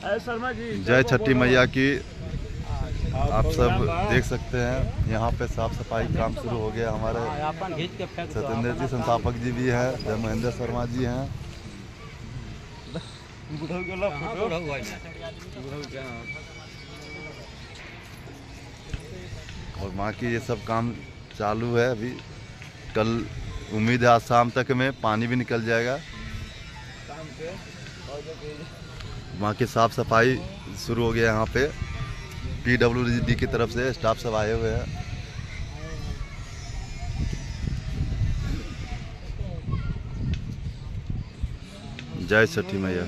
शर्मा जी जय छठी मैया की। आप सब देख सकते हैं यहाँ पे साफ सफाई काम शुरू हो गया। हमारे सत्येंद्र जी संस्थापक जी भी हैं, जय महेंद्र शर्मा जी हैं। और बाकी ये सब काम चालू है अभी। कल उम्मीद है आज शाम तक में पानी भी निकल जाएगा। वहाँ की साफ सफाई शुरू हो गया। यहाँ पे PWD की तरफ से स्टाफ सब आए हुए हैं। जय छठी मैया।